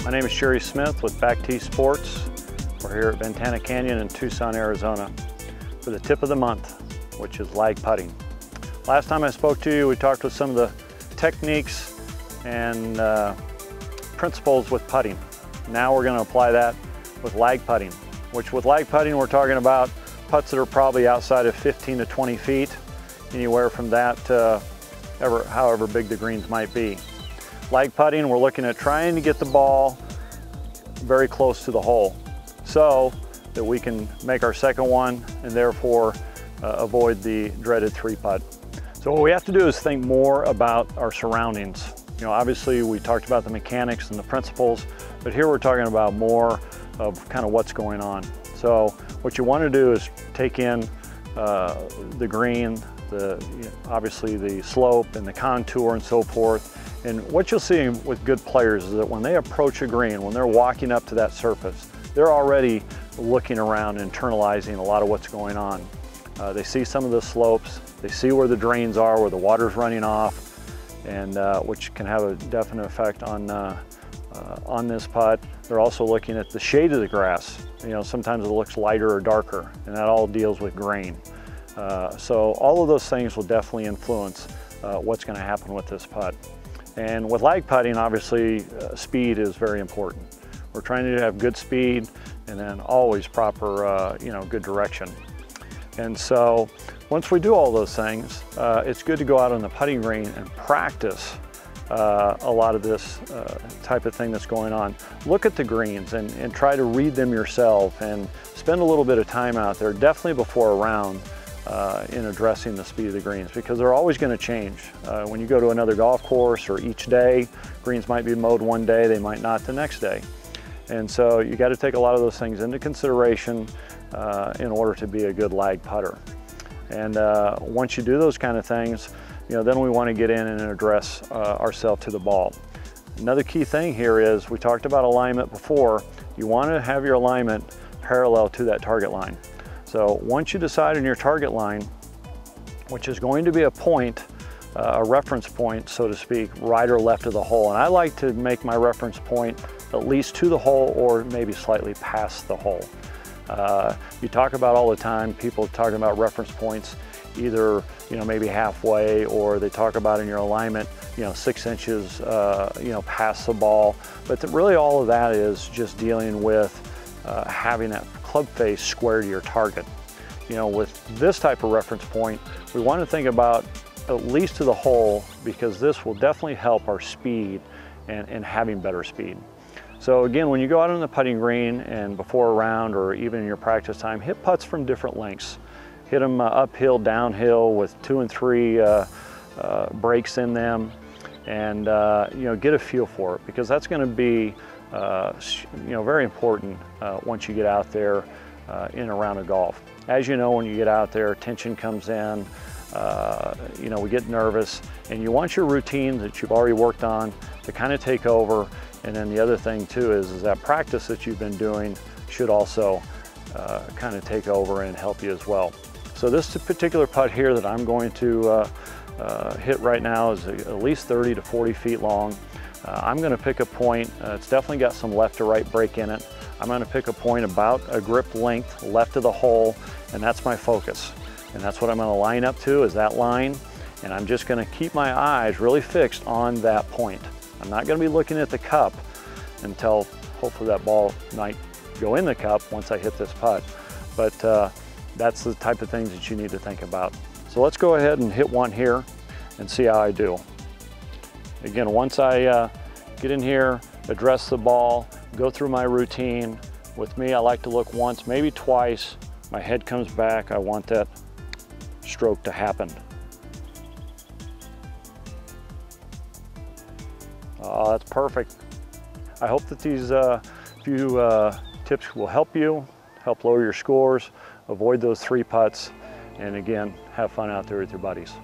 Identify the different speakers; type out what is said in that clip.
Speaker 1: My name is Sherry Smith with Back Tee Sports. We're here at Ventana Canyon in Tucson, Arizona for the tip of the month, which is lag putting. Last time I spoke to you, we talked with some of the techniques and principles with putting. Now we're going to apply that with lag putting, which with lag putting we're talking about putts that are probably outside of 15 to 20 feet, anywhere from that to however big the greens might be. Lag putting, we're looking at trying to get the ball very close to the hole so that we can make our second one and therefore avoid the dreaded three putt. So what we have to do is think more about our surroundings. You know, obviously we talked about the mechanics and the principles, but here we're talking about more of kind of what's going on. So what you want to do is take in the green, obviously the slope and the contour and so forth. And what you'll see with good players is that when they approach a green, when they're walking up to that surface, they're already looking around, internalizing a lot of what's going on. They see some of the slopes, they see where the drains are, where the water's running off, and which can have a definite effect on this putt. They're also looking at the shade of the grass. You know, sometimes it looks lighter or darker, and that all deals with grain. So all of those things will definitely influence what's going to happen with this putt. And with lag putting, obviously, speed is very important. We're trying to have good speed and then always proper, good direction. And so once we do all those things, it's good to go out on the putting green and practice a lot of this type of thing that's going on. Look at the greens and try to read them yourself and spend a little bit of time out there, definitely before a round, in addressing the speed of the greens, because they're always going to change. When you go to another golf course or each day, greens might be mowed one day, they might not the next day. And so you got to take a lot of those things into consideration in order to be a good lag putter. And once you do those kind of things, then we want to get in and address ourselves to the ball. Another key thing here is, we talked about alignment before, you want to have your alignment parallel to that target line. So once you decide on your target line, which is going to be a point, a reference point, so to speak, right or left of the hole. And I like to make my reference point at least to the hole or maybe slightly past the hole. You talk about all the time, people talking about reference points, either maybe halfway, or they talk about in your alignment 6 inches past the ball. But really all of that is just dealing with having that club face square to your target. With this type of reference point, we want to think about at least to the hole, because this will definitely help our speed and having better speed. So again, when you go out on the putting green and before a round or even in your practice time, hit putts from different lengths. Hit them uphill, downhill with 2 and 3 breaks in them, and get a feel for it, because that's going to be very important once you get out there in a round of golf. As you know, when you get out there, tension comes in, we get nervous, and you want your routine that you've already worked on to kind of take over. And then the other thing too is that practice that you've been doing should also kind of take over and help you as well. So this particular putt here that I'm going to hit right now is at least 30 to 40 feet long. I'm going to pick a point, it's definitely got some left to right break in it. I'm going to pick a point about a grip length left of the hole, and that's my focus. And that's what I'm going to line up to, is that line. And I'm just going to keep my eyes really fixed on that point. I'm not going to be looking at the cup until hopefully that ball might go in the cup once I hit this putt. But that's the type of things that you need to think about. So let's go ahead and hit one here and see how I do. Again, once I get in here, address the ball, go through my routine. With me, I like to look once, maybe twice. My head comes back. I want that stroke to happen. Oh, that's perfect. I hope that these few tips will help you, help lower your scores, avoid those 3 putts, and again, have fun out there with your buddies.